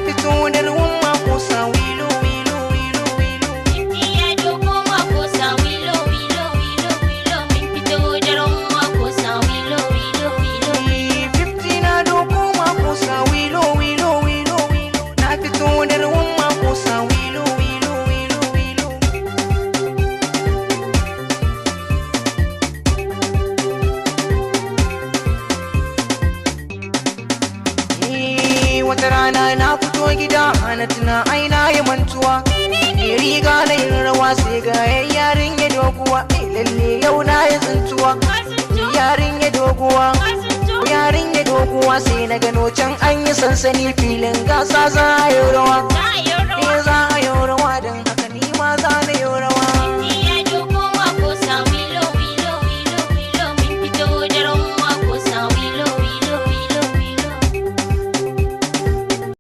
fito da ruwan makosa wilo wilo wilo wilo. Ya doko makosa wilo wilo wilo wilo. Mun fito da ruwan makosa wilo wilo wilo. 50 na doko makosa wilo wilo wilo wilo. Na fito da ruwan makosa wilo wilo wilo wilo. Wata rana na fito gida na tuna aina ya mantuwa. Riga na yin rawa sai ga yarin ya doguwa. Lalle yau na yi tsintuwa. Yarin ya doguwa. Yarin ya doguwa sai na gano can an yi sansani filin gasa za a yi rawa. Za a yi rawa don